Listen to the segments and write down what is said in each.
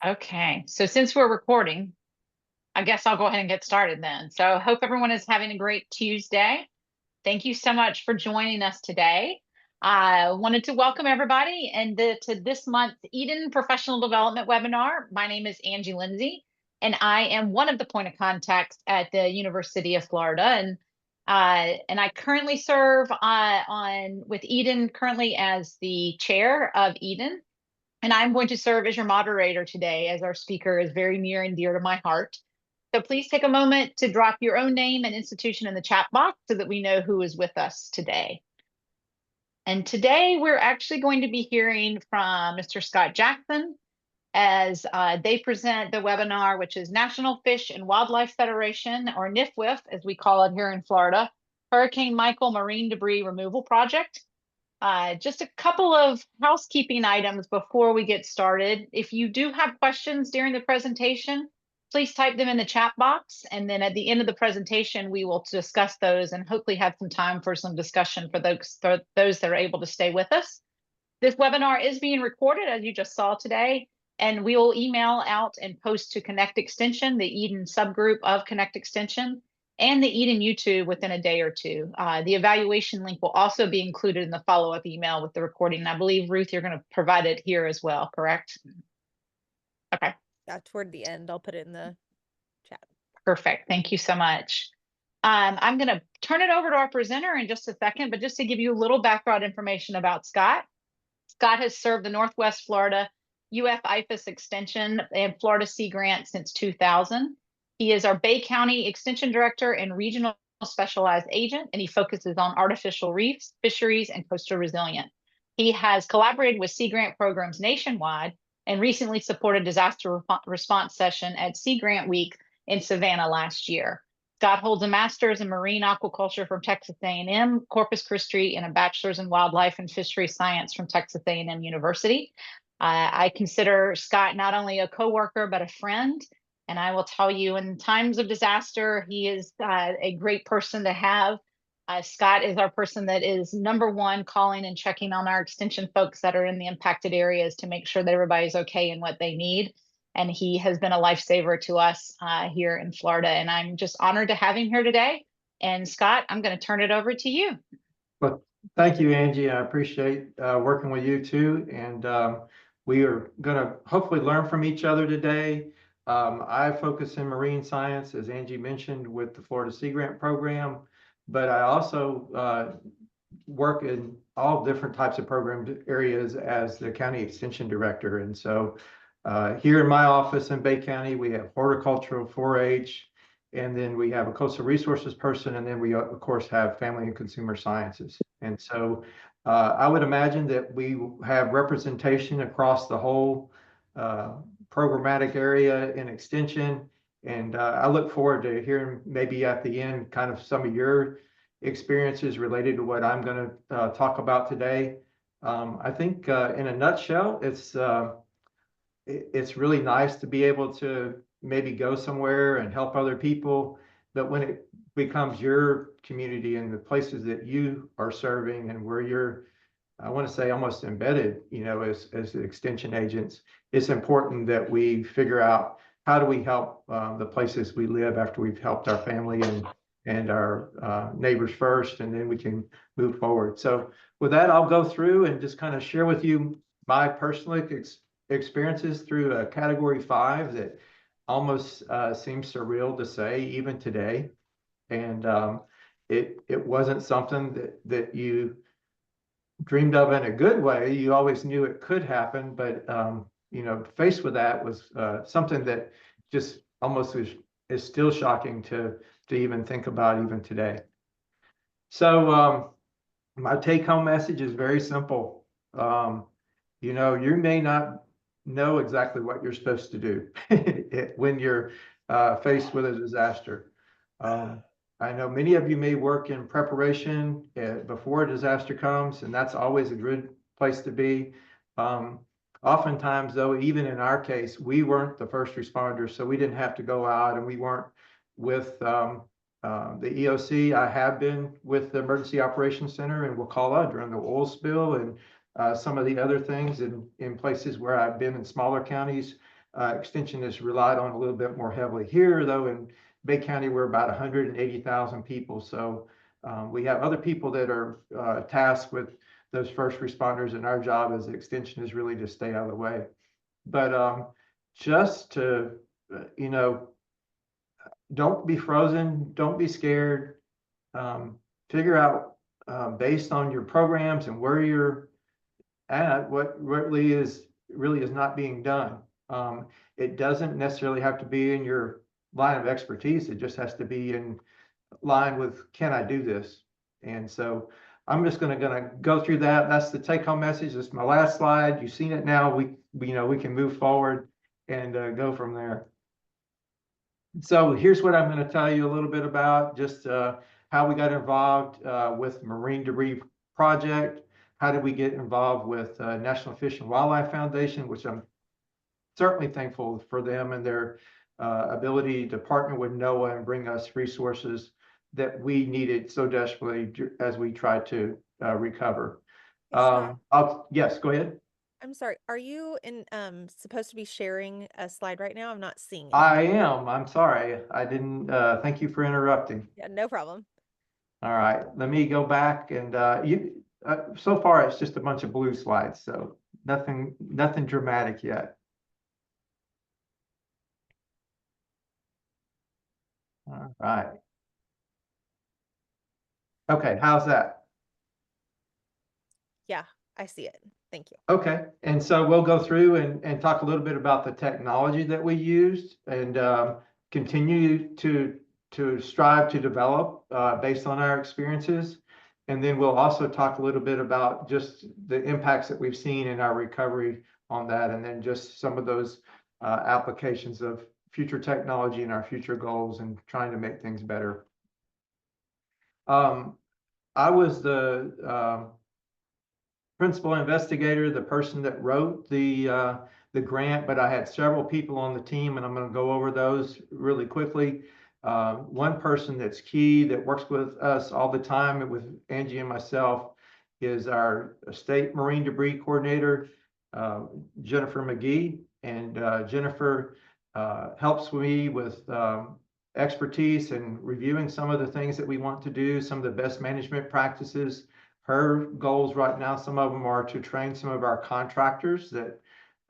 Okay, so since we're recording, I guess I'll go ahead and get started then. So I hope everyone is having a great Tuesday. Thank you so much for joining us today. I wanted to welcome everybody to this month's Eden Professional Development webinar. My name is Angie Lindsay, and I am one of the point of contacts at the University of Florida. And I currently serve with Eden currently as the chair of Eden. And I'm going to serve as your moderator today, as our speaker is very near and dear to my heart. So please take a moment to drop your own name and institution in the chat box so that we know who is with us today. And today we're actually going to be hearing from Mr. Scott Jackson as they present the webinar, which is National Fish and Wildlife Federation, or NFWF, as we call it here in Florida, Hurricane Michael Marine Debris Removal Project. Just a couple of housekeeping items before we get started. If you do have questions during the presentation, please type them in the chat box. And then at the end of the presentation, we will discuss those and hopefully have some time for some discussion for those that are able to stay with us. This webinar is being recorded, as you just saw today, and we will email out and post to Connect Extension, the Eden subgroup of Connect Extension, and the Eden YouTube within a day or two. The evaluation link will also be included in the follow-up email with the recording. And I believe, Ruth, you're going to provide it here as well, correct? Okay. Yeah, toward the end, I'll put it in the chat. Perfect. Thank you so much. I'm going to turn it over to our presenter in just a second, but just to give you a little background information about Scott. Scott has served the Northwest Florida UF IFAS Extension and Florida Sea Grant since 2000. He is our Bay County Extension Director and Regional Specialized Agent, and he focuses on artificial reefs, fisheries, and coastal resilience. He has collaborated with Sea Grant programs nationwide and recently supported disaster response session at Sea Grant Week in Savannah last year. Scott holds a master's in marine aquaculture from Texas A&M, Corpus Christi, and a bachelor's in wildlife and fishery science from Texas A&M University. I consider Scott not only a coworker, but a friend. And I will tell you, in times of disaster, he is a great person to have. Scott is our person that is #1 calling and checking on our extension folks that are in the impacted areas to make sure that everybody's okay and what they need. And he has been a lifesaver to us here in Florida. And I'm just honored to have him here today. And Scott, I'm going to turn it over to you. Well, thank you, Angie. I appreciate working with you too. And we are going to hopefully learn from each other today. I focus in marine science, as Angie mentioned, with the Florida Sea Grant program, but I also work in all different types of program areas as the county extension director. And so here in my office in Bay County, we have horticultural, 4-H, and then we have a coastal resources person, and then we of course have family and consumer sciences. And so I would imagine that we have representation across the whole programmatic area in extension. And I look forward to hearing maybe at the end kind of some of your experiences related to what I'm going to talk about today. I think in a nutshell, it's really nice to be able to maybe go somewhere and help other people. But when it becomes your community and the places that you are serving and where you're, I want to say almost embedded, as extension agents, it's important that we figure out how do we help the places we live after we've helped our family and our neighbors first, and then we can move forward. So with that, I'll go through and just kind of share with you my personal experiences through a category 5 that almost seems surreal to say even today. And it wasn't something that you dreamed of in a good way. You always knew it could happen, but faced with that was something that just almost is still shocking to even think about even today. So my take-home message is very simple. You may not know exactly what you're supposed to do when you're faced with a disaster. I know many of you may work in preparation before a disaster comes, and that's always a good place to be. Oftentimes, though, even in our case, we weren't the first responders, so we didn't have to go out, and we weren't with the EOC. I have been with the Emergency Operations Center in Wakulla during the oil spill and some of the other things in places where I've been in smaller counties. Extension is relied on a little bit more heavily here, though in Bay County, we're about 180,000 people. So we have other people that are tasked with those first responders, and our job as Extension is really to stay out of the way. But just to, don't be frozen, don't be scared. Figure out based on your programs and where you're at, what really is not being done. It doesn't necessarily have to be in your line of expertise. It just has to be in line with, can I do this? And so I'm just gonna go through that. That's the take home message. It's my last slide. You've seen it now. We can move forward and go from there. So here's what I'm going to tell you a little bit about just how we got involved with Marine Debris Project. How did we get involved with National Fish and Wildlife Foundation, which I'm certainly thankful for them and their ability to partner with NOAA and bring us resources that we needed so desperately as we tried to recover. Yes, go ahead. I'm sorry. Are you supposed to be sharing a slide right now? I'm not seeing it. I am. I'm sorry. I didn't. Thank you for interrupting. Yeah, no problem. All right. Let me go back and so far it's just a bunch of blue slides, so nothing dramatic yet. All right. Okay. How's that? Yeah, I see it. Thank you. Okay, and so we'll go through and talk a little bit about the technology that we used and continue to strive to develop based on our experiences. And then we'll also talk a little bit about just the impacts that we've seen in our recovery on that, and then just some of those applications of future technology and our future goals and trying to make things better. I was the principal investigator, the person that wrote the grant, but I had several people on the team, and I'm going to go over those really quickly. One person that's key that works with us all the time with Angie and myself is our state marine debris coordinator, Jennifer McGee, and Jennifer helps me with expertise and reviewing some of the things that we want to do, some of the best management practices. Her goals right now, some of them are to train some of our contractors that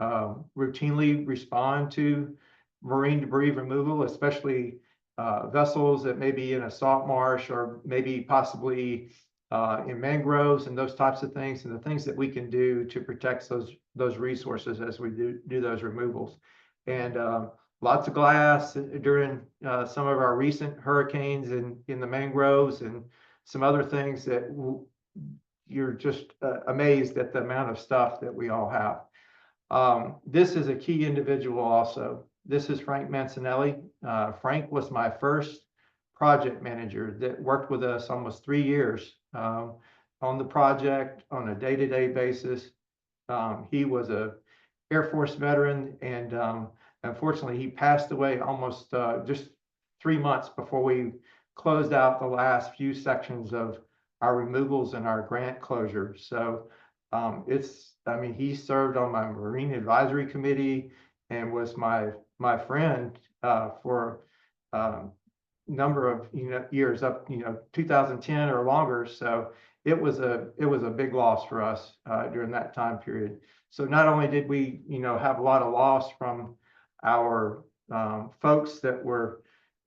routinely respond to marine debris removal, especially vessels that may be in a salt marsh or maybe possibly in mangroves and those types of things, and the things that we can do to protect those resources as we do those removals. And lots of glass during some of our recent hurricanes in the mangroves, and some other things that you're just amazed at the amount of stuff that we all have. This is a key individual also. This is Frank Mancinelli. Frank was my first project manager that worked with us almost 3 years on the project on a day-to-day basis. He was a Air Force veteran, and unfortunately he passed away almost just 3 months before we closed out the last few sections of our removals and our grant closure. So he served on my Marine Advisory Committee and was my friend for number of years up 2010 or longer. So it was a big loss for us during that time period. So not only did we have a lot of loss from our folks that were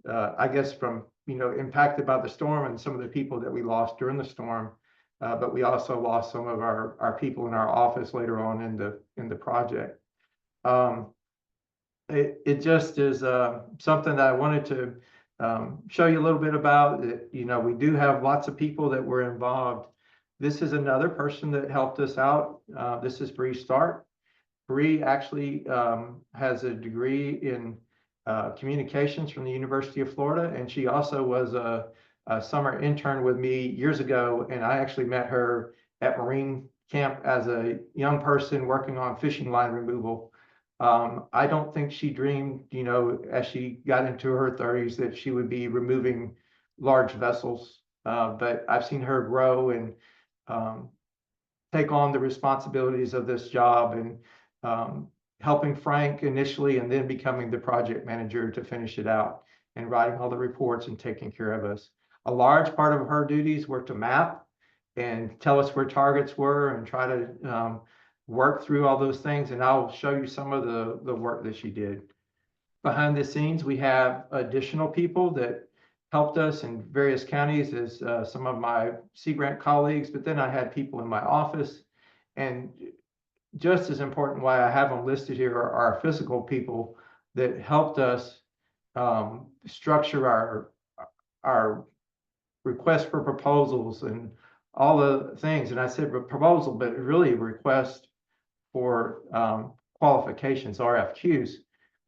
I guess from impacted by the storm and some of the people that we lost during the storm, but we also lost some of our people in our office later on in the project. It just is something that I wanted to show you a little bit about. We do have lots of people that were involved. This is another person that helped us out. This is Bree Stark. Bree actually has a degree in communications from the University of Florida, and she also was a summer intern with me years ago, and I actually met her at Marine Camp as a young person working on fishing line removal. I don't think she dreamed, as she got into her 30s, that she would be removing large vessels, but I've seen her grow and take on the responsibilities of this job, and helping Frank initially and then becoming the project manager to finish it out and writing all the reports and taking care of us. A large part of her duties were to map and tell us where targets were and try to work through all those things. And I'll show you some of the work that she did. Behind the scenes, we have additional people that helped us in various counties as some of my Sea Grant colleagues, but then I had people in my office. And just as important, why I have them listed here are our physical people that helped us structure our request for proposals and all the things. And I said proposal, but really request for qualifications, RFQs,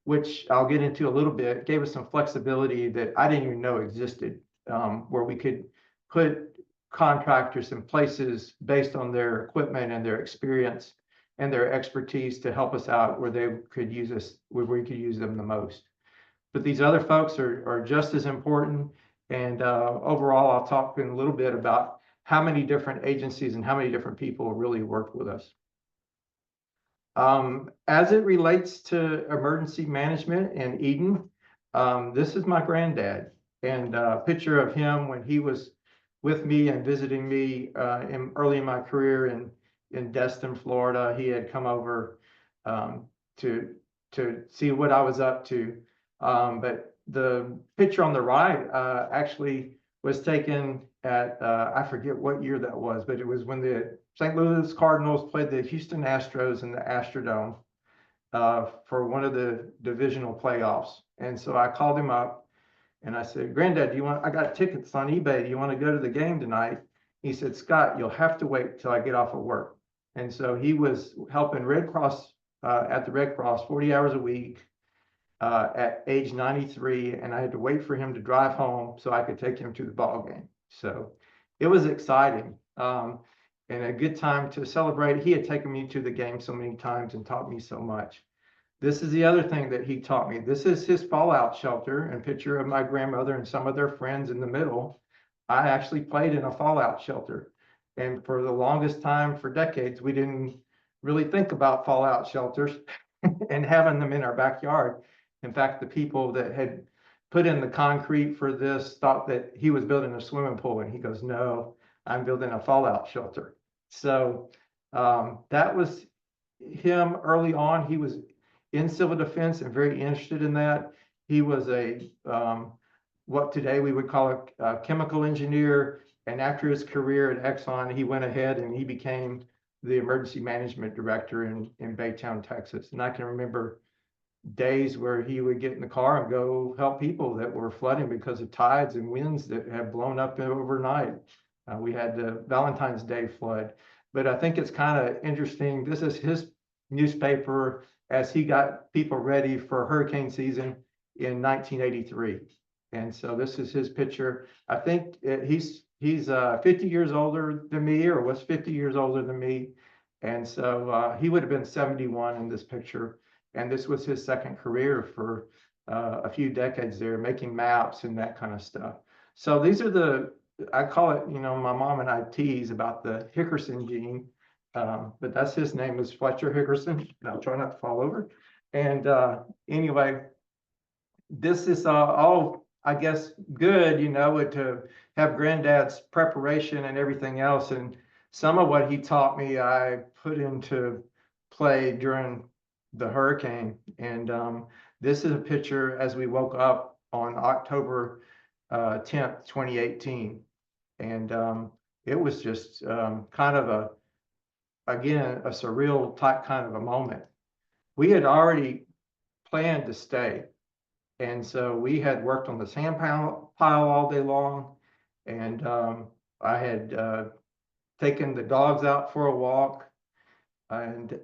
which I'll get into a little bit, gave us some flexibility that I didn't even know existed, where we could put contractors in places based on their equipment and their experience and their expertise to help us out where they could use us, where we could use them the most. But these other folks are just as important. And overall, I'll talk in a little bit about how many different agencies and how many different people really worked with us. As it relates to emergency management in Eden, this is my granddad, and a picture of him when he was with me and visiting me early in my career in Destin, Florida. He had come over to see what I was up to. But the picture on the right actually was taken at, I forget what year that was, but it was when the St. Louis Cardinals played the Houston Astros in the Astrodome for one of the divisional playoffs. And so I called him up and I said, Granddad, I got tickets on eBay. Do you want to go to the game tonight? He said, Scott, you'll have to wait till I get off of work. And so he was helping Red Cross at the Red Cross 40 hours a week at age 93. And I had to wait for him to drive home so I could take him to the ball game. So it was exciting and a good time to celebrate. He had taken me to the game so many times and taught me so much. This is the other thing that he taught me. This is his fallout shelter and picture of my grandmother and some of their friends in the middle. I actually played in a fallout shelter. And for the longest time, for decades, we didn't really think about fallout shelters and having them in our backyard. In fact, the people that had put in the concrete for this thought that he was building a swimming pool, and he goes, no, I'm building a fallout shelter. So that was him early on. He was in civil defense and very interested in that. He was a what today we would call a chemical engineer. And after his career at Exxon, he went ahead and he became the emergency management director in Baytown, Texas. And I can remember days where he would get in the car and go help people that were flooding because of tides and winds that had blown up overnight. We had the Valentine's Day flood. But I think it's kind of interesting. This is his newspaper as he got people ready for hurricane season in 1983. And so this is his picture. I think he's 50 years older than me, or was 50 years older than me. And so he would have been 71 in this picture. And this was his second career for a few decades there, making maps and that kind of stuff. So these are I call it, my mom and I tease about the Hickerson gene. But that's his name is Fletcher Hickerson. And I'll try not to fall over. And anyway, this is all, I guess, good, to have granddad's preparation and everything else. And some of what he taught me, I put into play during the hurricane. And this is a picture as we woke up on October 10th, 2018. And it was just kind of again, a surreal type kind of a moment. We had already planned to stay. And so we had worked on the sand pile all day long. And I had taken the dogs out for a walk. And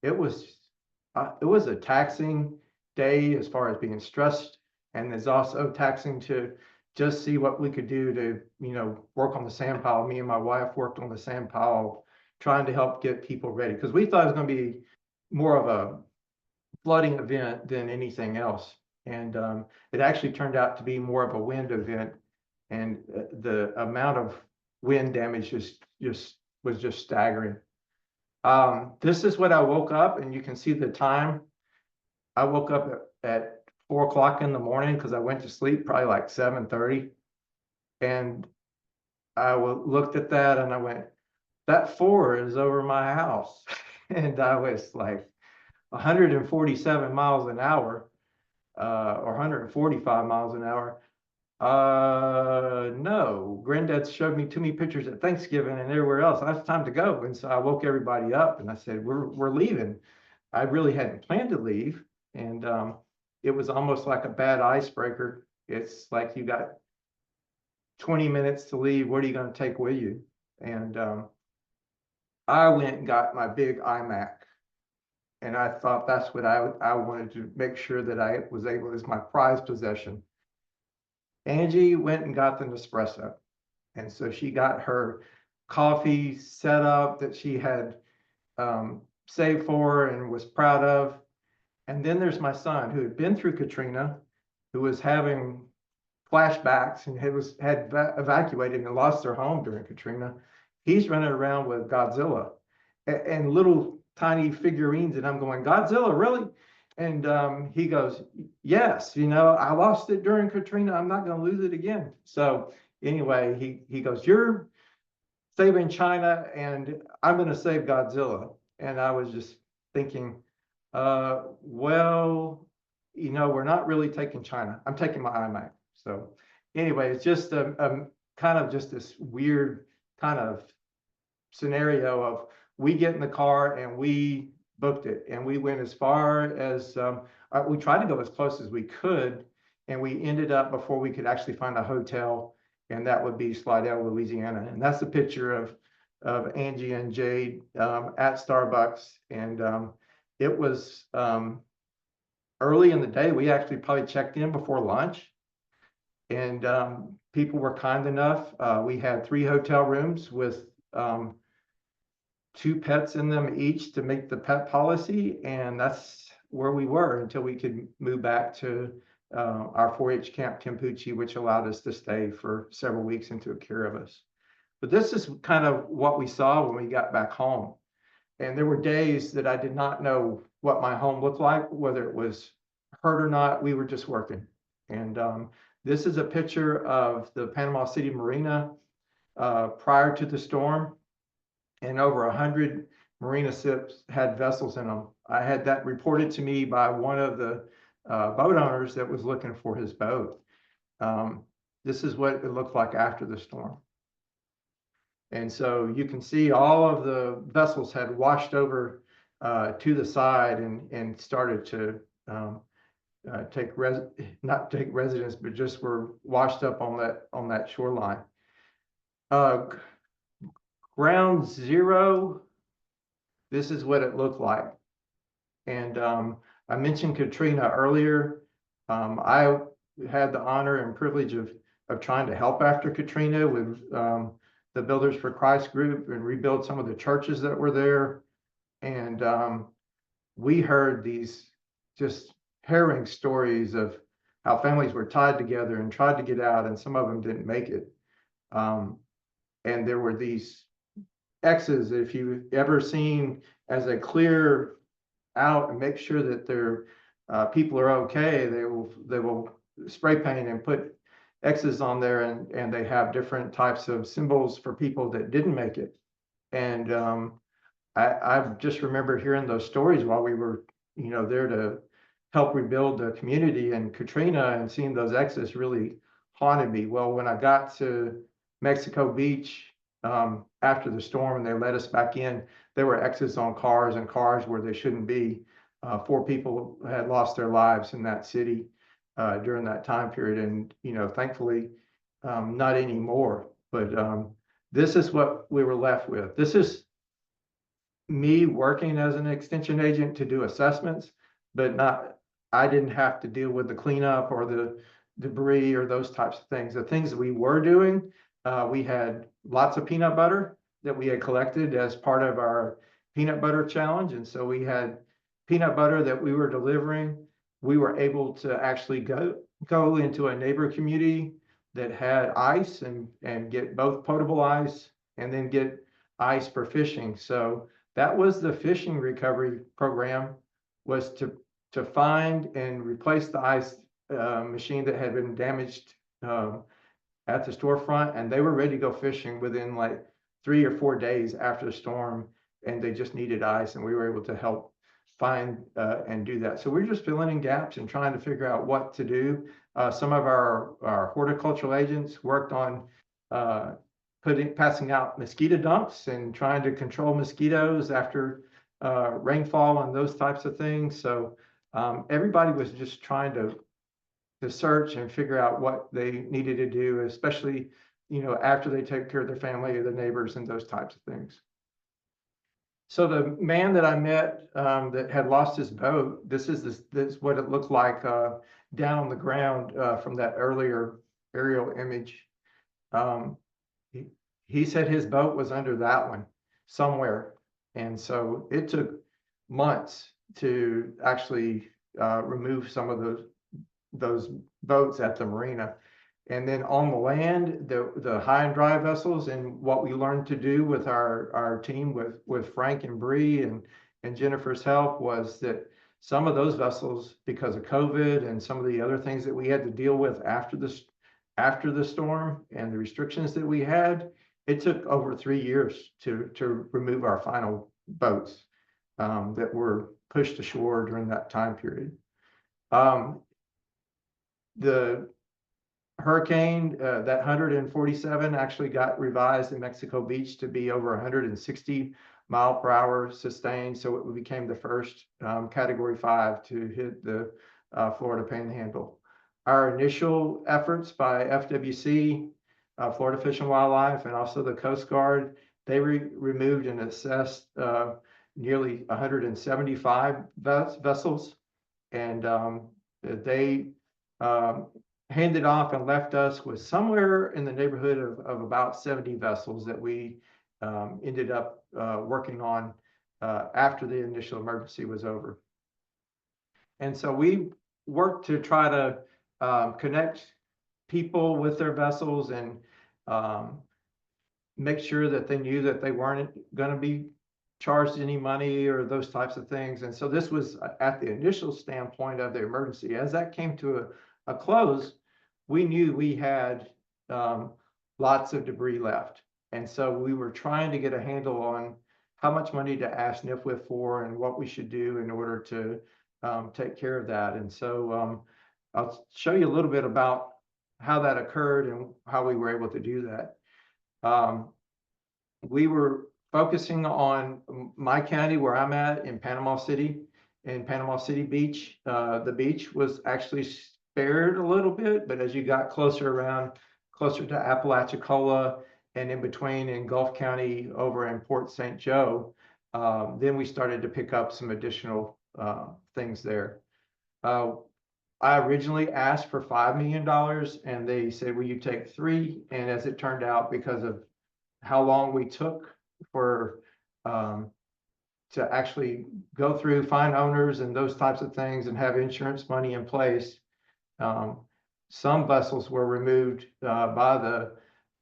it was a taxing day as far as being stressed. And it's also taxing to just see what we could do to, work on the sand pile. Me and my wife worked on the sand pile, trying to help get people ready. Because we thought it was going to be more of a flooding event than anything else. And it actually turned out to be more of a wind event. And the amount of wind damage was just staggering. This is what I woke up, and you can see the time. I woke up at 4 o'clock in the morning because I went to sleep probably like 7:30. And I looked at that and I went, that 4 is over my house. And I was like 147 miles an hour, or 145 miles an hour. No, Granddad showed me too many pictures at Thanksgiving and everywhere else. It's time to go. And so I woke everybody up and I said, we're leaving. I really hadn't planned to leave. And it was almost like a bad icebreaker. It's like you got 20 minutes to leave. What are you going to take with you? And I went and got my big iMac. And I thought that's what I wanted to make sure that I was able, as my prized possession. Angie went and got the Nespresso. And so she got her coffee set up that she had saved for and was proud of. And then there's my son who had been through Katrina, who was having flashbacks and had evacuated and lost their home during Katrina. He's running around with Godzilla and little tiny figurines. And I'm going, Godzilla, really? And he goes, yes, I lost it during Katrina. I'm not going to lose it again. So anyway, he goes, you're saving China and I'm going to save Godzilla. And I was just thinking, well, we're not really taking China. I'm taking my iMac. So anyway, it's just a kind of just this weird kind of scenario of we get in the car and we booked it and we went as far as we tried to go as close as we could, and we ended up before we could actually find a hotel, and that would be Slidell, Louisiana. And that's a picture of Angie and Jade at Starbucks. And it was early in the day. We actually probably checked in before lunch, and people were kind enough. We had 3 hotel rooms with 2 pets in them each to make the pet policy, and that's where we were until we could move back to our 4-H camp Tempucci, which allowed us to stay for several weeks and took care of us. But this is kind of what we saw when we got back home. And there were days that I did not know what my home looked like, whether it was hurt or not. We were just working. And this is a picture of the Panama City Marina prior to the storm. And over 100 marina ships had vessels in them. I had that reported to me by one of the boat owners that was looking for his boat. This is what it looked like after the storm. And so you can see all of the vessels had washed over to the side and started to not take residence, but just were washed up on that shoreline. Ground zero, this is what it looked like. And I mentioned Katrina earlier. I had the honor and privilege of trying to help after Katrina with the Builders for Christ group and rebuild some of the churches that were there. And we heard these just harrowing stories of how families were tied together and tried to get out, and some of them didn't make it. And there were these X's, if you've ever seen, as they clear out and make sure that their people are okay, they will spray paint and put X's on there, and they have different types of symbols for people that didn't make it. And I just remember hearing those stories while we were, there to help rebuild the community in Katrina, and seeing those X's really haunted me. Well, when I got to Mexico Beach after the storm and they let us back in, there were X's on cars and cars where they shouldn't be. 4 people had lost their lives in that city during that time period. And, thankfully, not anymore. But this is what we were left with. This is me working as an extension agent to do assessments, but I didn't have to deal with the cleanup or the debris or those types of things. The things that we were doing, we had lots of peanut butter that we had collected as part of our peanut butter challenge. And so we had peanut butter that we were delivering. We were able to actually go into a neighbor community that had ice and get both potable ice and then get ice for fishing. So That was the fishing recovery program, was to find and replace the ice machine that had been damaged at the storefront, and they were ready to go fishing within like 3 or 4 days after the storm, and they just needed ice, and we were able to help find and do that. So we're just filling in gaps and trying to figure out what to do. Some of our horticultural agents worked on passing out mosquito dumps and trying to control mosquitoes after rainfall and those types of things. So everybody was just trying to search and figure out what they needed to do, especially, after they take care of their family or their neighbors and those types of things. So the man that I met that had lost his boat, this is what it looked like down on the ground from that earlier aerial image. He said his boat was under that one somewhere. And so it took months to actually remove some of those boats at the marina. And then on the land, the high and dry vessels, and what we learned to do with our team with Frank and Bree and Jennifer's help was that some of those vessels, because of COVID and some of the other things that we had to deal with after the storm and the restrictions that we had, it took over 3 years to remove our final boats that were pushed ashore during that time period. The hurricane, that 147 actually got revised in Mexico Beach to be over 160 mile per hour sustained. So it became the first category 5 to hit the Florida Panhandle. Our initial efforts by FWC, Florida Fish and Wildlife, and also the Coast Guard, they removed and assessed nearly 175 vessels, and they handed off and left us with somewhere in the neighborhood of about 70 vessels that we ended up working on after the initial emergency was over. And so we worked to try to connect people with their vessels and make sure that they knew that they weren't going to be charged any money or those types of things. And so this was at the initial standpoint of the emergency. As that came to a close, we knew we had lots of debris left. And so we were trying to get a handle on how much money to ask NFWF for and what we should do in order to take care of that. And so I'll show you a little bit about how that occurred and how we were able to do that. We were focusing on my county where I'm at in Panama City Beach. The beach was actually spared a little bit, but as you got closer to Apalachicola and in between in Gulf County over in Port St. Joe, then we started to pick up some additional things there. I originally asked for $5 million and they said, will you take 3? And as it turned out, because of how long we took for to actually go through, find owners and those types of things and have insurance money in place, some vessels were removed by the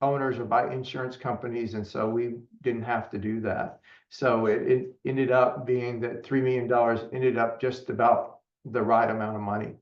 owners or by insurance companies, and so we didn't have to do that. So it ended up being that $3 million ended up just about the right amount of money.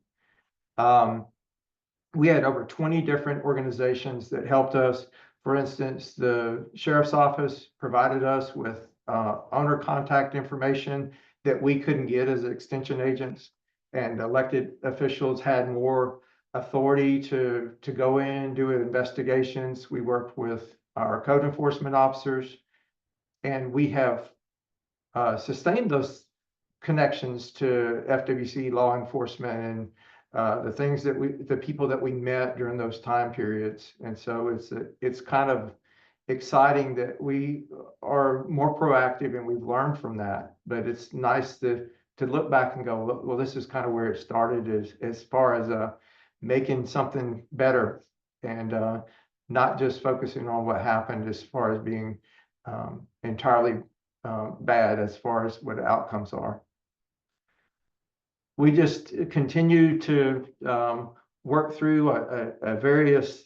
We had over 20 different organizations that helped us. For instance, the sheriff's office provided us with owner contact information that we couldn't get as extension agents, and elected officials had more authority to go in and do investigations. We worked with our code enforcement officers, and we have sustained those connections to FWC law enforcement and the people that we met during those time periods. And so it's kind of exciting that we are more proactive and we've learned from that. But it's nice to look back and go, well, this is kind of where it started as far as making something better and not just focusing on what happened as far as being entirely bad as far as what outcomes are. We just continue to work through a various,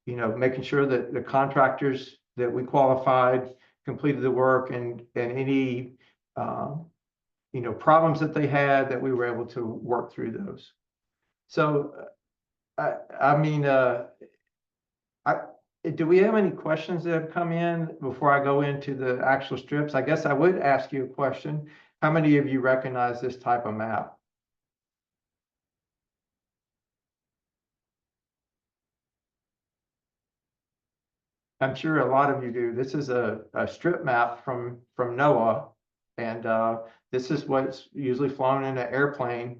making sure that the contractors that we qualified completed the work, and any problems that they had, that we were able to work through those. So I mean, do we have any questions that have come in before I go into the actual strips? I guess I would ask you a question. How many of you recognize this type of map? I'm sure a lot of you do. This is a strip map from NOAA, and this is what's usually flown in an airplane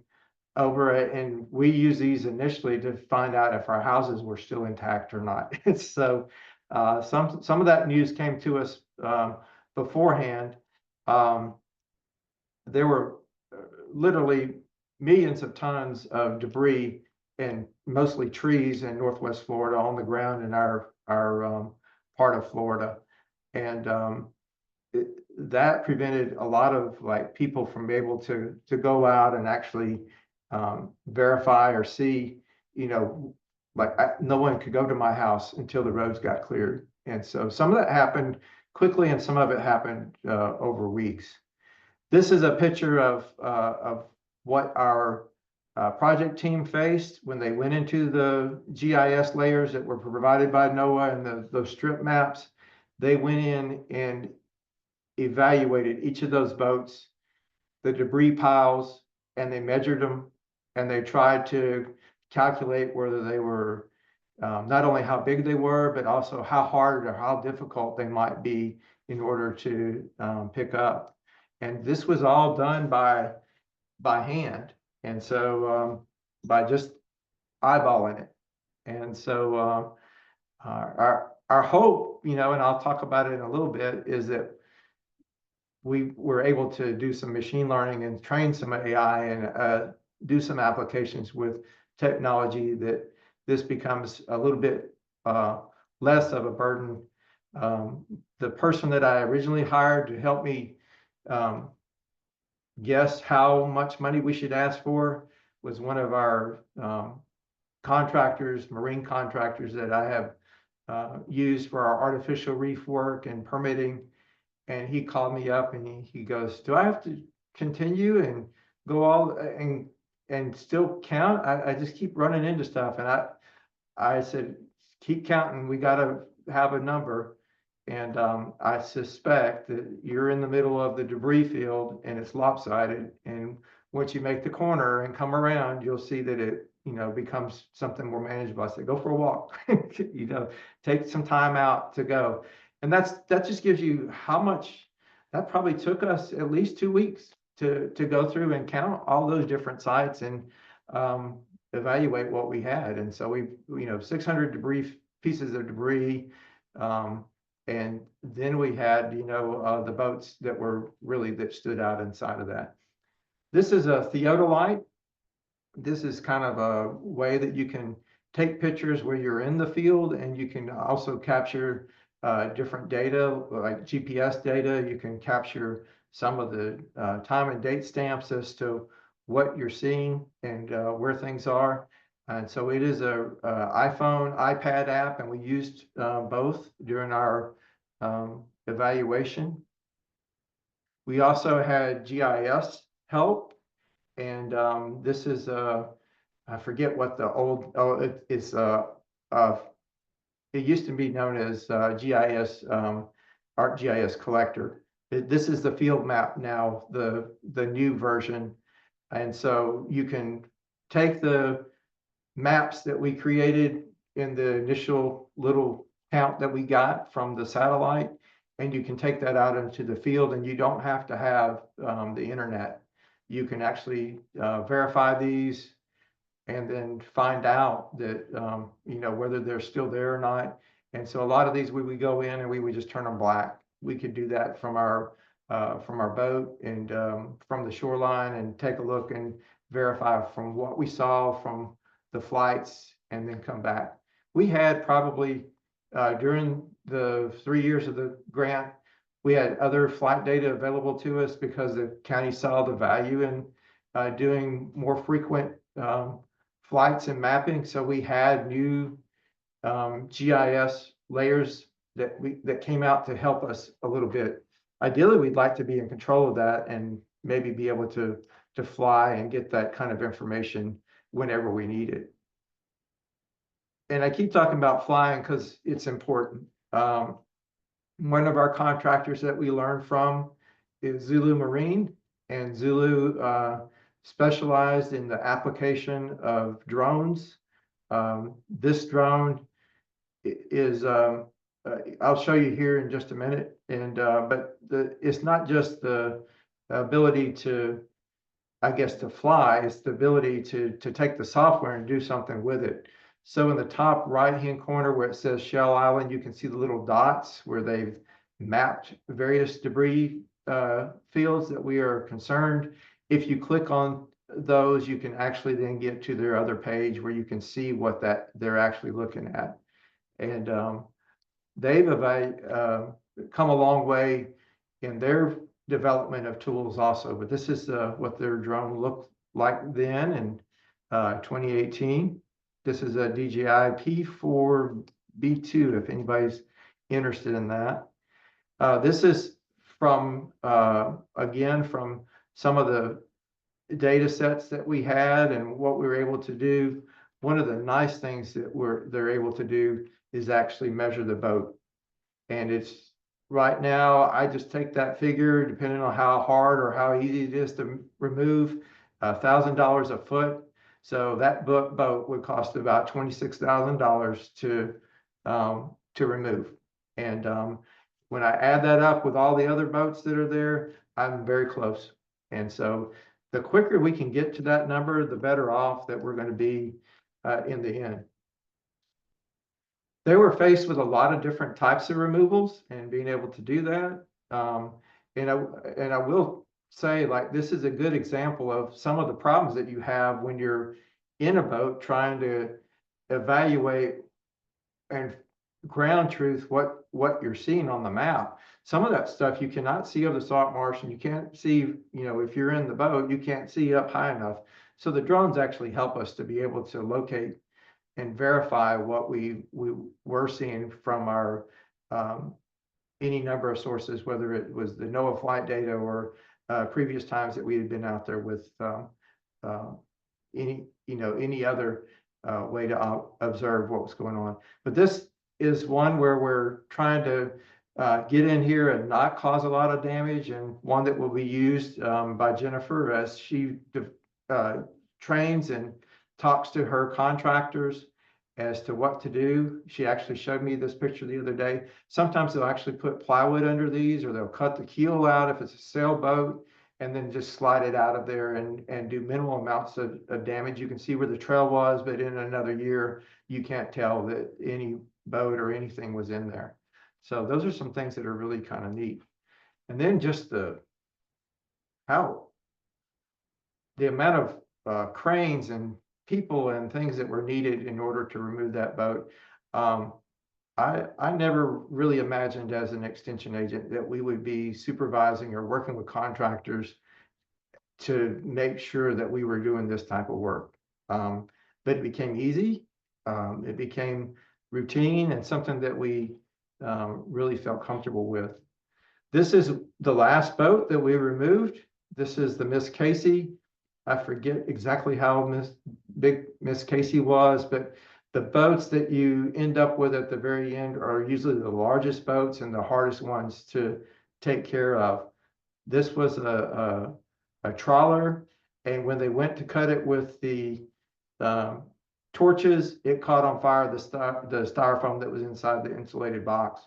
over it, and we use these initially to find out if our houses were still intact or not. So some of that news came to us beforehand. There were literally millions of tons of debris and mostly trees in Northwest Florida on the ground in our part of Florida, and that prevented a lot of people from being able to go out and actually verify or see, no one could go to my house until the roads got cleared. And so some of that happened quickly and some of it happened over weeks. This is a picture of what our project team faced when they went into the GIS layers that were provided by NOAA and those strip maps. They went in and evaluated each of those boats, the debris piles, and they measured them, and they tried to calculate whether they were not only how big they were, but also how hard or how difficult they might be in order to pick up. And this was all done by hand, and so by just eyeballing it. And so our hope, and I'll talk about it in a little bit, is that we were able to do some machine learning and train some AI and do some applications with technology, that this becomes a little bit less of a burden. The person that I originally hired to help me guess how much money we should ask for was one of our contractors, marine contractors that I have used for our artificial reef work and permitting. And he called me up and he goes, "Do I have to continue and go all and still count? I just keep running into stuff." And I said, "Keep counting. We got to have a number." And I suspect that you're in the middle of the debris field and it's lopsided. And once you make the corner and come around, you'll see that it, becomes something more manageable. I said, "Go for a walk, take some time out to go." And that just gives you how much that probably took us at least 2 weeks to go through and count all those different sites and evaluate what we had. And so we, 600 pieces of debris. And then we had, the boats that stood out inside of that. This is a theodolite. This is kind of a way that you can take pictures where you're in the field, and you can also capture different data like GPS data. You can capture some of the time and date stamps as to what you're seeing and where things are. And so it is a iPhone, iPad app, and we used both during our evaluation. We also had GIS help, and this is I forget what the old, it used to be known as GIS, ArcGIS Collector. This is the field map now, the new version. And so you can take the maps that we created in the initial little count that we got from the satellite, and you can take that out into the field, and you don't have to have the internet. You can actually verify these and then find out that, whether they're still there or not. And so a lot of these, we would go in and we would just turn them black. We could do that from our boat and from the shoreline, and take a look and verify from what we saw from the flights, and then come back. We had probably during the 3 years of the grant, we had other flight data available to us because the county saw the value in doing more frequent flights and mapping. So we had new GIS layers that came out to help us a little bit. Ideally, we'd like to be in control of that and maybe be able to fly and get that kind of information whenever we need it. And I keep talking about flying because it's important. One of our contractors that we learned from is Zulu Marine, and Zulu specialized in the application of drones. This drone is, I'll show you here in just a minute. And but it's not just the ability to, I guess, to fly, it's the ability to take the software and do something with it. So in the top right-hand corner where it says Shell Island, you can see the little dots where they've mapped various debris fields that we are concerned. If you click on those, you can actually then get to their other page where you can see what that they're actually looking at. And they've come a long way in their development of tools also. But this is what their drone looked like then in 2018. This is a DJI P4B2, if anybody's interested in that. This is from, again, from some of the data sets that we had and what we were able to do. One of the nice things that they're able to do is actually measure the boat. And it's right now, I just take that figure, depending on how hard or how easy it is to remove, $1,000 a foot. So that boat would cost about $26,000 to remove. And when I add that up with all the other boats that are there, I'm very close. And so the quicker we can get to that number, the better off that we're going to be in the end. They were faced with a lot of different types of removals and being able to do that. And I will say, like, this is a good example of some of the problems that you have when you're in a boat trying to evaluate and ground truth what you're seeing on the map. Some of that stuff you cannot see over the salt marsh, and you can't see, you know, if you're in the boat, you can't see up high enough. So the drones actually help us to be able to locate and verify what we were seeing from our any number of sources, whether it was the NOAA flight data or previous times that we had been out there with any other way to observe what was going on. But this is one where we're trying to get in here and not cause a lot of damage, and one that will be used by Jennifer as she trains and talks to her contractors as to what to do. She actually showed me this picture the other day. Sometimes they'll actually put plywood under these, or they'll cut the keel out if it's a sailboat, and then just slide it out of there and do minimal amounts of damage. You can see where the trail was, but in another year, you can't tell that any boat or anything was in there. So those are some things that are really kind of neat. And then just the amount of cranes and people and things that were needed in order to remove that boat. I never really imagined as an extension agent that we would be supervising or working with contractors to make sure that we were doing this type of work. But it became easy. It became routine and something that we really felt comfortable with. This is the last boat that we removed. This is the Miss Casey. I forget exactly how big Miss Casey was, but the boats that you end up with at the very end are usually the largest boats and the hardest ones to take care of. This was a trawler, and when they went to cut it with the torches, it caught on fire the styrofoam that was inside the insulated box.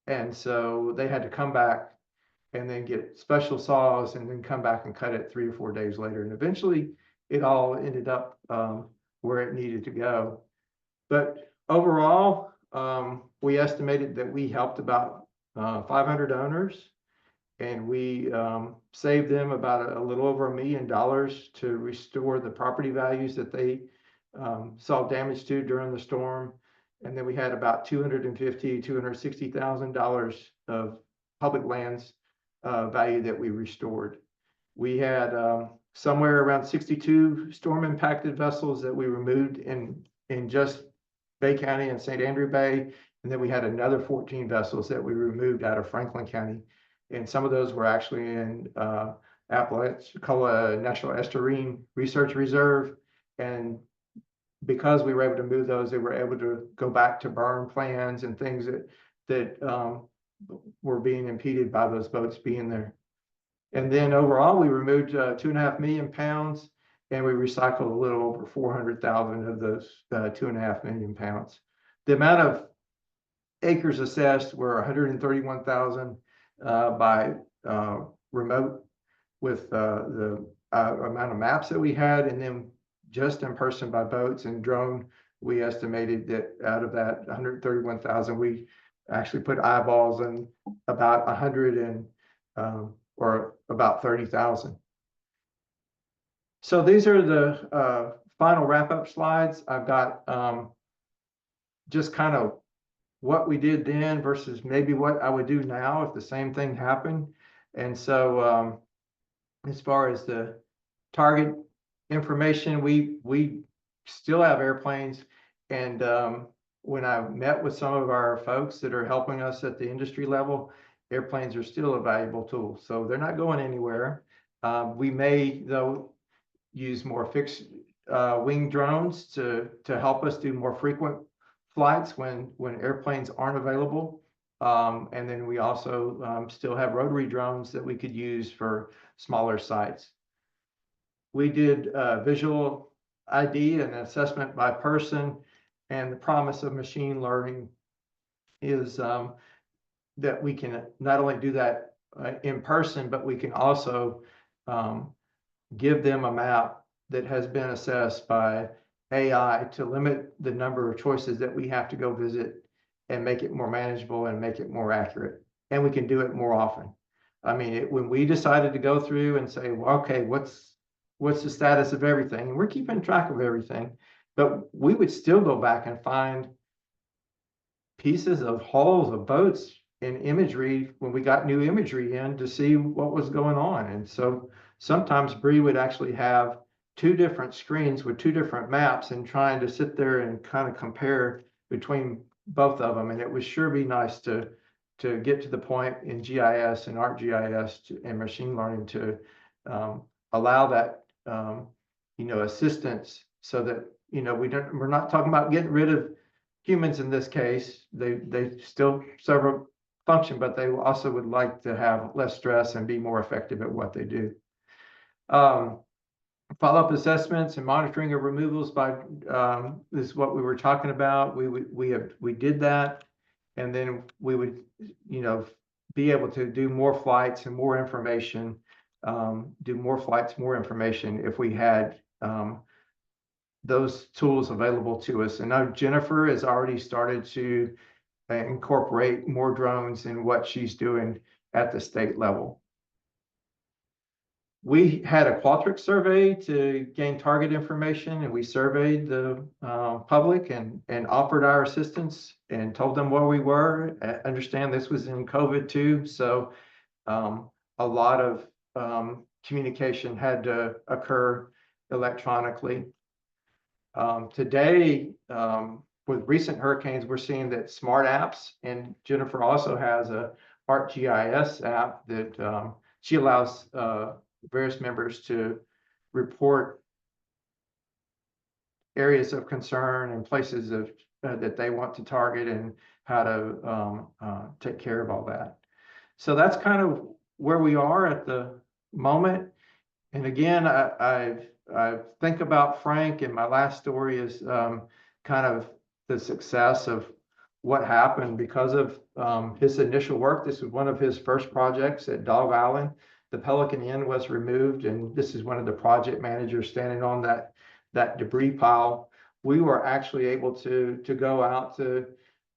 And so they had to come back and then get special saws and then come back and cut it 3 or 4 days later. And eventually it all ended up where it needed to go. But overall, we estimated that we helped about 500 owners, and we saved them about a little over $1 million to restore the property values that they saw damage to during the storm. And then we had about $260,000 of public lands value that we restored. We had somewhere around 62 storm impacted vessels that we removed in just Bay County and St. Andrew Bay. And then we had another 14 vessels that we removed out of Franklin County. And some of those were actually in Apalachicola National Estuarine Research Reserve. And because we were able to move those, they were able to go back to burn plans and things that were being impeded by those boats being there. And then overall, we removed 2.5 million pounds, and we recycled a little over 400,000 of those 2.5 million pounds. The amount of acres assessed were 131,000 by remote with the amount of maps that we had, and then just in person by boats and drone, we estimated that out of that 131,000, we actually put eyeballs in about 100 and or about 30,000. So these are the final wrap-up slides. I've got just kind of what we did then versus maybe what I would do now if the same thing happened. And so as far as the target information, we still have airplanes. And when I met with some of our folks that are helping us at the industry level, airplanes are still a valuable tool. So they're not going anywhere. We may, though, use more fixed wing drones to help us do more frequent flights when airplanes aren't available. And then we also still have rotary drones that we could use for smaller sites. We did visual ID and assessment by person, and the promise of machine learning is that we can not only do that in person, but we can also give them a map that has been assessed by AI to limit the number of choices that we have to go visit and make it more manageable and make it more accurate. And we can do it more often. I mean, when we decided to go through and say, well, okay, what's the status of everything? And we're keeping track of everything, but we would still go back and find pieces of hulls of boats in imagery when we got new imagery in to see what was going on. And so sometimes Bree would actually have 2 different screens with 2 different maps and trying to sit there and kind of compare between both of them. And it would sure be nice to get to the point in GIS and ArcGIS and machine learning to allow that assistance, so that we're not talking about getting rid of humans in this case. They still serve a function, but they also would like to have less stress and be more effective at what they do. Follow-up assessments and monitoring of removals by this is what we were talking about. We did that, and then we would be able to do more flights and more information, do more flights, more information if we had those tools available to us. And now Jennifer has already started to incorporate more drones in what she's doing at the state level. We had a Qualtrics survey to gain target information, and we surveyed the public and offered our assistance and told them where we were. Understand this was in COVID too, so a lot of communication had to occur electronically. Today, with recent hurricanes, we're seeing that smart apps, and Jennifer also has a ArcGIS app that she allows various members to report areas of concern and places of that they want to target and how to take care of all that. So that's kind of where we are at the moment. And again, I think about Frank, and my last story is kind of the success of what happened because of his initial work. This was one of his first projects at Dog Island. The Pelican Inn was removed, and this is one of the project managers standing on that debris pile. We were actually able to go out to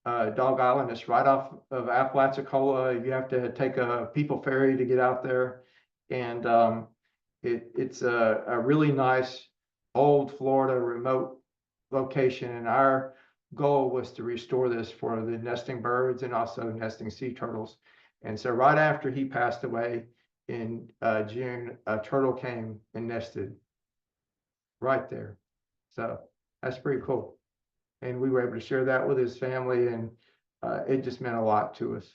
Dog Island. It's right off of Apalachicola. You have to take a people ferry to get out there, and it's a really nice old Florida remote location, and our goal was to restore this for the nesting birds and also nesting sea turtles. And so right after he passed away in June, a turtle came and nested right there. So that's pretty cool. And we were able to share that with his family, and it just meant a lot to us.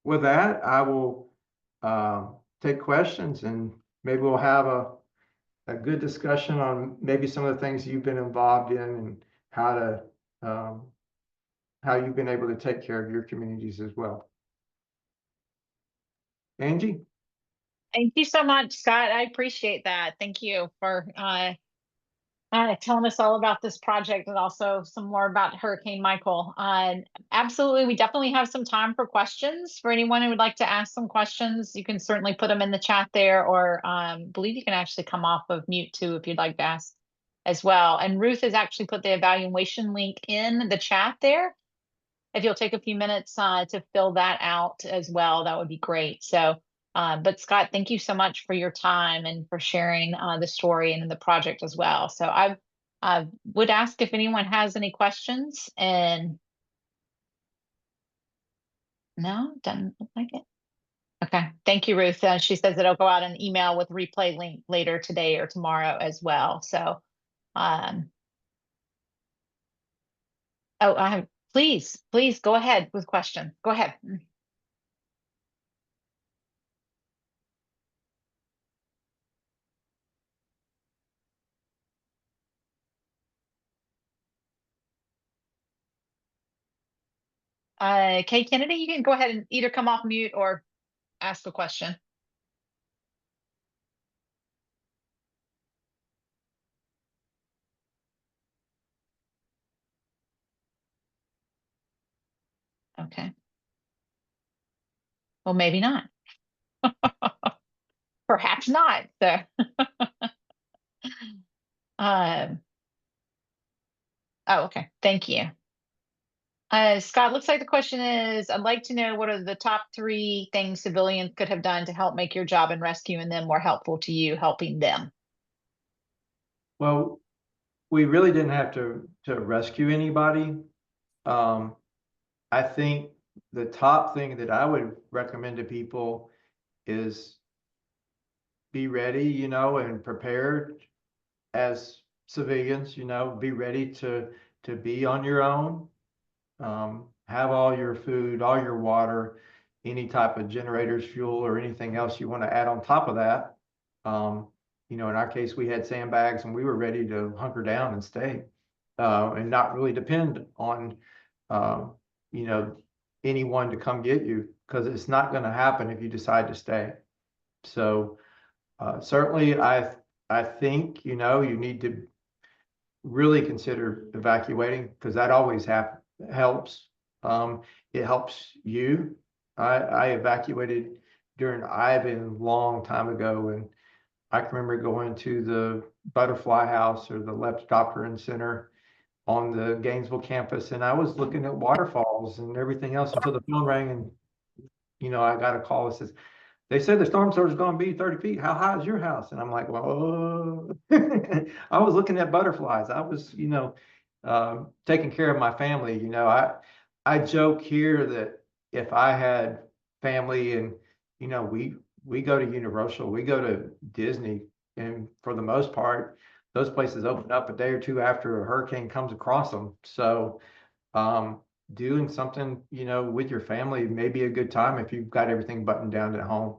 With that, I will take questions, and maybe we'll have a good discussion on maybe some of the things you've been involved in and how you've been able to take care of your communities as well. Angie? Thank you so much, Scott. I appreciate that. Thank you for telling us all about this project and also some more about Hurricane Michael. Absolutely, we definitely have some time for questions. For anyone who would like to ask some questions, you can certainly put them in the chat there, or believe you can actually come off of mute too if you'd like to ask as well. And Ruth has actually put the evaluation link in the chat there. If you'll take a few minutes to fill that out as well, that would be great. So, but Scott, thank you so much for your time and for sharing the story and the project as well. So I would ask if anyone has any questions, and no, doesn't look like it. Okay, thank you, Ruth. She says it'll go out an email with replay link later today or tomorrow as well. So, oh, please go ahead with question. Go ahead. Kay Kennedy, you can go ahead and either come off mute or ask a question. Okay. Well, maybe not. Perhaps not. So, um, oh, okay. Thank you. Scott, looks like the question is, I'd like to know what are the top 3 things civilians could have done to help make your job in rescuing them more helpful to you, helping them? Well, we really didn't have to rescue anybody. I think the top thing that I would recommend to people is be ready, you know, and prepared as civilians, you know, be ready to be on your own. Have all your food, all your water, any type of generators, fuel, or anything else you want to add on top of that. You know, in our case, we had sandbags and we were ready to hunker down and stay, and not really depend on, you know, anyone to come get you, because it's not going to happen if you decide to stay. So certainly, I think, you know, you need to really consider evacuating, because that always helps. It helps you. I evacuated during Ivan long time ago, and I can remember going to the Butterfly House or the Lepidopteran Center on the Gainesville campus, and I was looking at waterfalls and everything else until the phone rang, and you know, I got a call that says, they said the storm surge is going to be 30 feet. How high is your house? And I'm like, well, I was looking at butterflies. I was, you know, taking care of my family. You know, I joke here that if I had family, and, you know, we go to Universal, we go to Disney, and for the most part, those places open up a day or two after a hurricane comes across them. So, doing something, you know, with your family may be a good time if you've got everything buttoned down at home.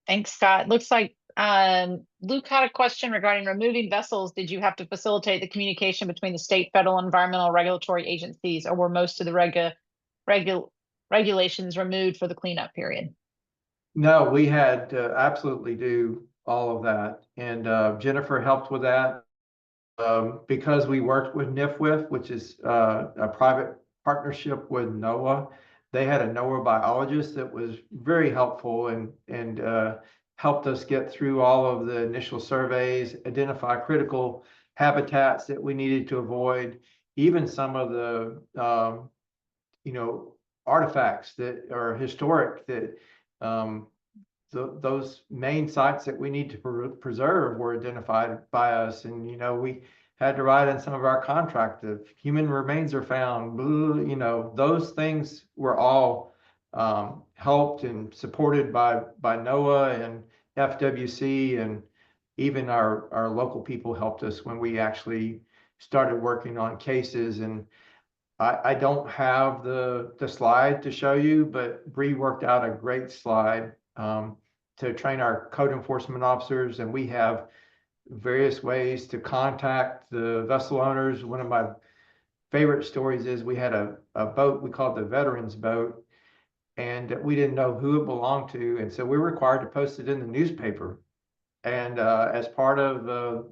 Thanks, Scott. Looks like Luke had a question regarding removing vessels. Did you have to facilitate the communication between the state, federal, environmental regulatory agencies, or were most of the regulations removed for the cleanup period? No, we had to absolutely do all of that. And Jennifer helped with that. Because we worked with NFWF, which is a private partnership with NOAA. They had a NOAA biologist that was very helpful and helped us get through all of the initial surveys, identify critical habitats that we needed to avoid, even some of the you know, artifacts that are historic, that those main sites that we need to preserve were identified by us. And, you know, we had to write in some of our contract that human remains are found, you know, those things were all helped and supported by NOAA and FWC, and even our local people helped us when we actually started working on cases. And I don't have the slide to show you, but Bree worked out a great slide to train our code enforcement officers, and we have various ways to contact the vessel owners. One of my favorite stories is we had a boat we called the Veterans Boat, and we didn't know who it belonged to, and so we were required to post it in the newspaper, and as part of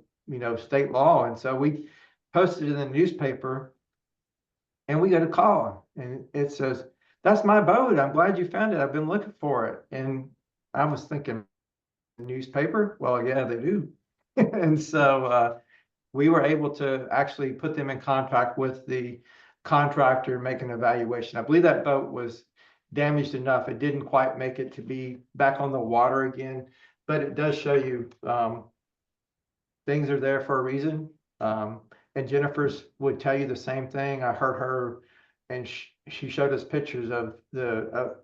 state law. And so we posted it in the newspaper, and we got a call, and it says, "That's my boat. I'm glad you found it. I've been looking for it." And I was thinking, newspaper? Well, yeah, they do. And so we were able to actually put them in contact with the contractor, make an evaluation. I believe that boat was damaged enough. It didn't quite make it to be back on the water again, but it does show you things are there for a reason. And Jennifer's would tell you the same thing. I heard her, and she showed us pictures of the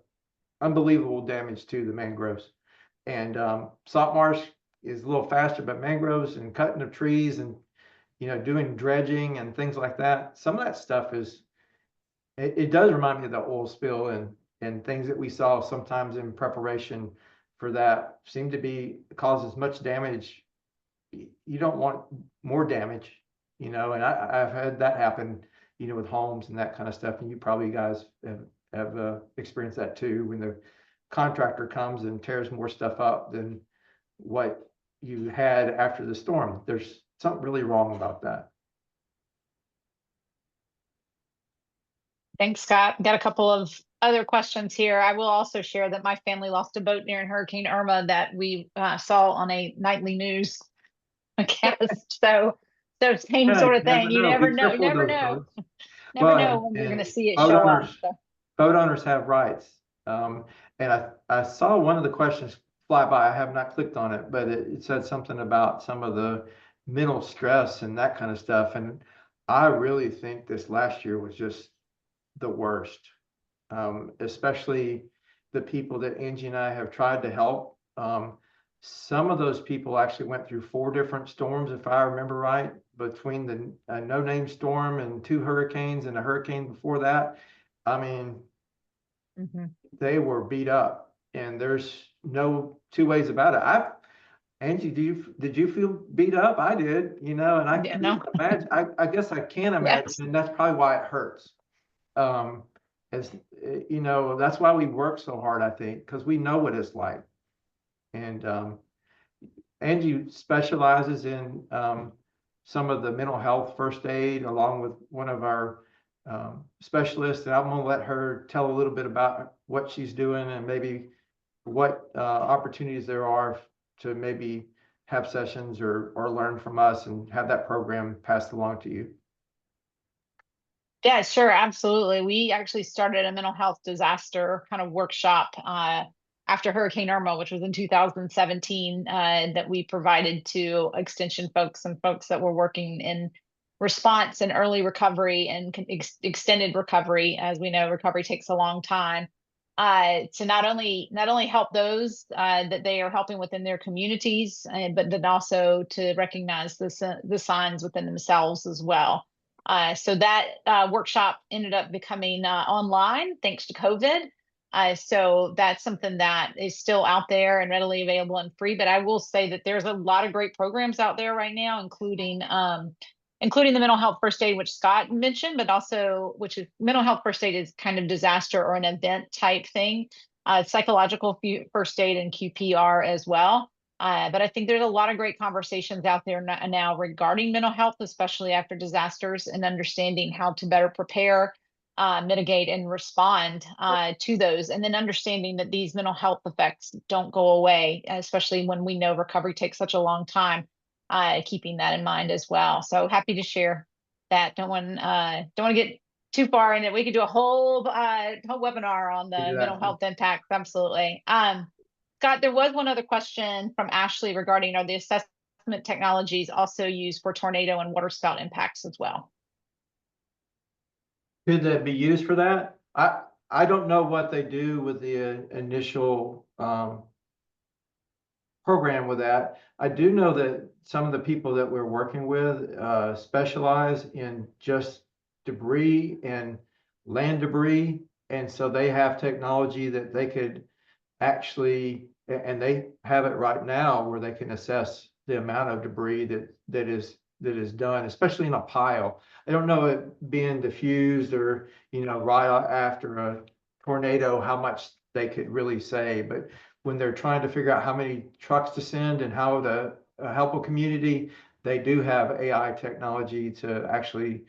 unbelievable damage to the mangroves. And salt marsh is a little faster, but mangroves and cutting of trees and doing dredging and things like that, some of that stuff is, it does remind me of the oil spill and things that we saw sometimes in preparation for that seem to be cause as much damage. You don't want more damage, and I've had that happen, with homes and that kind of stuff. And you probably guys have experienced that too, when the contractor comes and tears more stuff up than what you had after the storm. There's something really wrong about that. Thanks, Scott. Got a couple of other questions here. I will also share that my family lost a boat during Hurricane Irma that we saw on a nightly news cast. So same sort of thing. You never know. You never know. Never know when you're going to see it show up. Boat owners have rights. And I saw one of the questions fly by. I have not clicked on it, but it said something about some of the mental stress and that kind of stuff. And I really think this last year was just the worst, especially the people that Angie and I have tried to help. Some of those people actually went through 4 different storms, if I remember right, between the no-name storm and 2 hurricanes and a hurricane before that. I mean, they were beat up, and there's no 2 ways about it. Angie, did you feel beat up? I did, and I can imagine. I guess I can imagine, yes. And that's probably why it hurts. As that's why we work so hard, I think, because we know what it's like. And Angie specializes in some of the mental health first aid, along with one of our specialists. And I'm going to let her tell a little bit about what she's doing and maybe what opportunities there are to maybe have sessions or learn from us and have that program passed along to you. Yeah, sure. Absolutely. We actually started a mental health disaster kind of workshop after Hurricane Irma, which was in 2017, that we provided to extension folks and folks that were working in response and early recovery and extended recovery. As we know, recovery takes a long time. To not only help those that they are helping within their communities, but then also to recognize the signs within themselves as well. So that workshop ended up becoming online thanks to COVID. So that's something that is still out there and readily available and free. But I will say that there's a lot of great programs out there right now, including the mental health first aid, which Scott mentioned, but also which is mental health first aid is kind of disaster or an event type thing. Psychological first aid and QPR as well. But I think there's a lot of great conversations out there now regarding mental health, especially after disasters, and understanding how to better prepare, mitigate, and respond to those. And then understanding that these mental health effects don't go away, especially when we know recovery takes such a long time, keeping that in mind as well. So happy to share that. Don't want to get too far in it. We could do a whole webinar on the mental health impacts. Absolutely. Scott, there was one other question from Ashley regarding, are the assessment technologies also used for tornado and waterspout impacts as well? Could that be used for that? I don't know what they do with the initial program with that. I do know that some of the people that we're working with specialize in just debris and land debris. And so they have technology that they could actually, and they have it right now where they can assess the amount of debris that is done, especially in a pile. I don't know it being diffused or, right after a tornado, how much they could really say, but when they're trying to figure out how many trucks to send and how to help a community, they do have AI technology to actually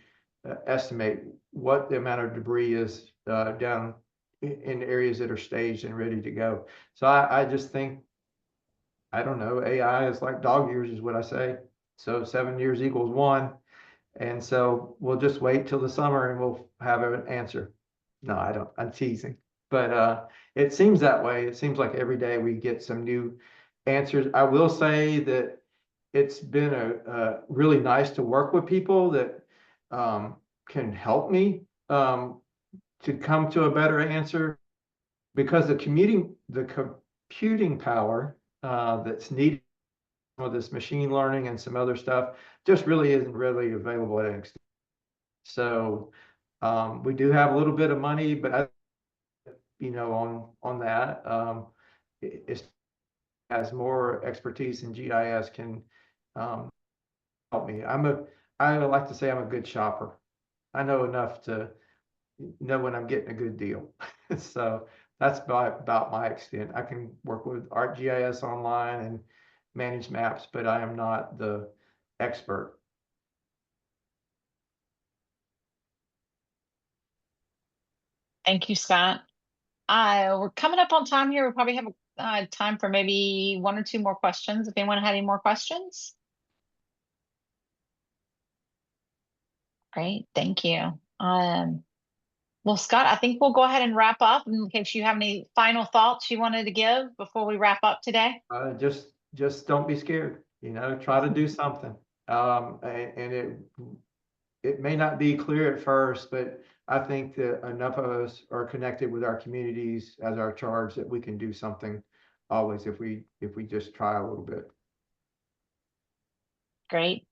estimate what the amount of debris is down in areas that are staged and ready to go. So I just think, I don't know, AI is like dog years is what I say. So 7 years equals 1. And so we'll just wait till the summer and we'll have an answer. No, I don't, I'm teasing. But it seems that way. It seems like every day we get some new answers. I will say that it's been really nice to work with people that can help me to come to a better answer, because the computing power that's needed for this machine learning and some other stuff just really isn't really available at an extent. So we do have a little bit of money, but on that, it has more expertise in GIS can help me. I like to say I'm a good shopper. I know enough to know when I'm getting a good deal. So that's about my extent. I can work with ArcGIS online and manage maps, but I am not the expert. Thank you, Scott. We're coming up on time here. We'll probably have time for maybe 1 or 2 more questions. If anyone had any more questions. Great, thank you. Well, Scott, I think we'll go ahead and wrap up in case you have any final thoughts you wanted to give before we wrap up today. Just don't be scared, try to do something. And it may not be clear at first, but I think that enough of us are connected with our communities as our charge that we can do something always if we just try a little bit. Great.